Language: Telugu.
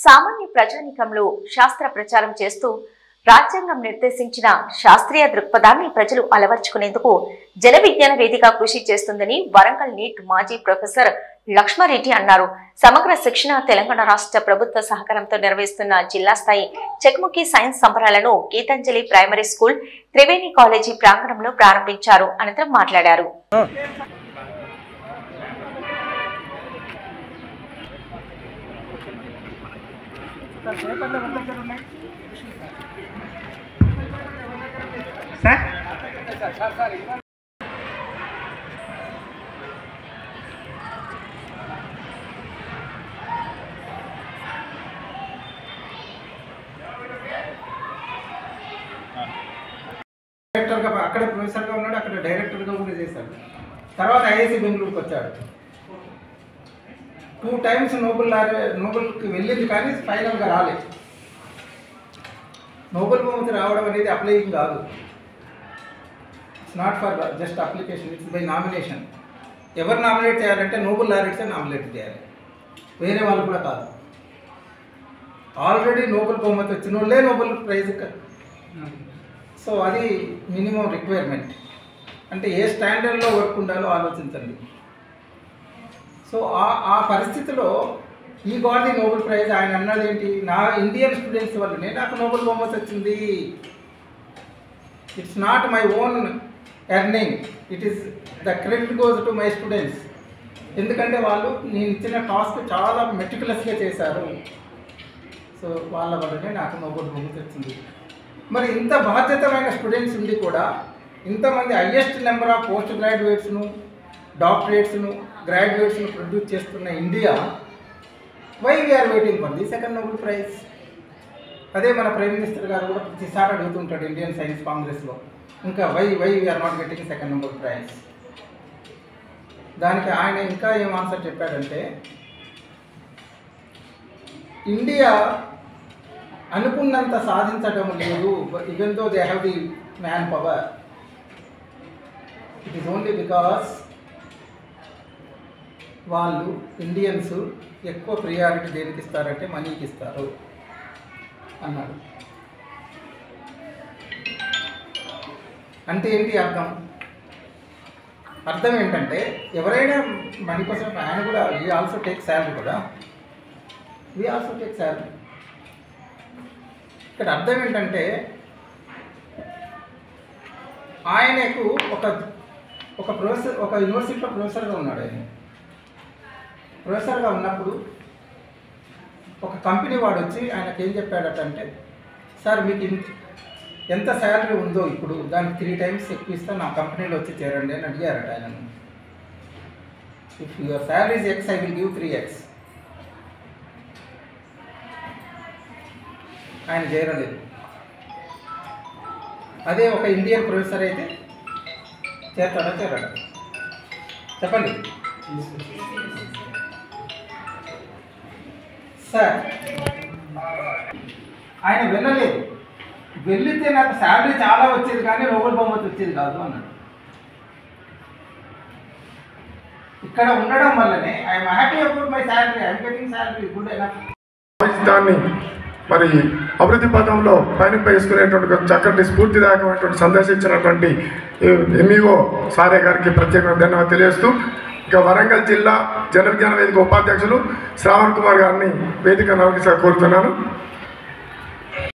సామాన్య ప్రజానీకంలో శాస్త్ర ప్రచారం చేస్తూ రాజ్యాంగం నిర్దేశించిన శాస్త్రీయ దృక్పథాన్ని ప్రజలు అలవర్చుకునేందుకు జన విజ్ఞాన వేదిక కృషి చేస్తుందని వరంగల్ నీట్ మాజీ ప్రొఫెసర్ లక్ష్మారెడ్డి అన్నారు. సమగ్ర శిక్షణ తెలంగాణ రాష్ట్ర ప్రభుత్వ సహకారంతో నిర్వహిస్తున్న జిల్లా స్థాయి చెక్ముఖి సైన్స్ సంబరాలను Geetanjali primary school, Triveni college ప్రాంగణంలో ప్రారంభించారు. అనంతరం మాట్లాడారు. డైరెక్టర్గా అక్కడ ప్రొఫెసర్గా ఉన్నాడు, అక్కడ డైరెక్టర్గా కూడా చేశాడు. తర్వాత ఐఐసి బెంగళూరుకి వచ్చాడు. 2 times నోబెల్కి వెళ్ళింది కానీ ఫైనల్గా రాలేదు. నోబెల్ బహుమతి రావడం అనేది అప్లైయింగ్ కాదు. It's not for just application, it's by nomination. ఎవరు నామినేట్ చేయాలంటే నోబెల్ లారెట్సే నామినేట్ చేయాలి, వేరే వాళ్ళు కూడా కాదు. ఆల్రెడీ నోబెల్ బహుమతి వచ్చిన వాళ్ళే నోబెల్ ప్రైజ్. సో అది మినిమం రిక్వైర్మెంట్. అంటే ఏ స్టాండర్డ్లో వర్క్ ఉండాలో ఆలోచించండి. సో ఆ పరిస్థితిలో ఈ గాట్ ది నోబెల్ ప్రైజ్. ఆయన అన్నది ఏంటి, నా ఇండియన్ స్టూడెంట్స్ వల్లనే నాకు నోబెల్ బహుమతి వచ్చింది. It's not my own earning, it is the credit goes to my students. ఎందుకంటే వాళ్ళు నేను ఇచ్చిన టాస్క్ చాలా మెటికులస్గా చేశారు. సో వాళ్ళ వల్లనే నాకు నోబెల్ బహుమతి వచ్చింది. మరి ఇంత బాధ్యతమైన స్టూడెంట్స్ ఉండి కూడా ఇంతమంది హయ్యెస్ట్ నెంబర్ ఆఫ్ పోస్ట్ గ్రాడ్యుయేట్స్ను, డాక్టరేట్స్ను, గ్రాడ్యుయేట్స్ను ప్రొడ్యూస్ చేస్తున్న India, why we're waiting for the second Nobel prize? అదే మన ప్రైమ్ మినిస్టర్ గారు కూడా ప్రతిసారి అడుగుతుంటాడు ఇండియన్ సైన్స్ కాంగ్రెస్లో, ఇంకా why we're not getting second Nobel prize. దానికి ఆయన ఇంకా ఏం ఆన్సర్ చెప్పాడంటే, ఇండియా అనుకున్నంత సాధించడం లేదు. Even though they have the man power, it is only because వాళ్ళు ఇండియన్స్ ఎక్కువ ప్రియారిటీ దేనికి ఇస్తారంటే మనీకి ఇస్తారు అన్నాడు. అంటే ఏంటి అర్థం? అర్థం ఏంటంటే ఎవరైనా మనీ కోసం, ఆయన కూడా వీ ఆల్సో టేక్ శాలరీ కూడా, వీ ఆల్సో టేక్ శాలరీ. ఇక్కడ అర్థం ఏంటంటే ఆయనకు ఒక ప్రొఫెసర్, ఒక యూనివర్సిటీలో ప్రొఫెసర్గా ఉన్నాడు. ఆయన ప్రొఫెసర్గా ఉన్నప్పుడు ఒక కంపెనీ వాడు వచ్చి ఆయనకు ఏం చెప్పాడటంటే, సార్ మీకు ఎంత శాలరీ ఉందో ఇప్పుడు దానికి 3 times ఎక్కువ ఇస్తా, నా కంపెనీలో వచ్చి చేరండి అని అడిగారట ఆయనను. If your salary is X, I will give 3x. ఆయన చేరలేదు. అదే ఒక ఇండియన్ ప్రొఫెసర్ అయితే చేస్తాడా చేరాడా? చెప్పండి సార్. ఆయన వెళ్ళలేదు. వెళ్ళితే నాకు శాలరీ చాలా వచ్చేది కానీ నోబెల్ బహుమతి వచ్చేది కాదు అన్నాడు. ఇక్కడ ఉండడం వల్లనే I'm happy about my salary, I'm getting salary, good enough. దాన్ని మరి అభివృద్ధి పథంలో పయనింపేసుకునేటువంటి చక్కటి స్ఫూర్తిదాయకమైనటువంటి సందేశించినటువంటి ఎంఈఓ సారే గారికి ప్రత్యేకంగా ధన్యవాదాలు తెలియజేస్తూ, ఇక వరంగల్ జిల్లా జన విజ్ఞాన వేదిక ఉపాధ్యక్షులు శ్రావణ్ కుమార్ గారిని వేదిక నవకిస కోరుతున్నాను.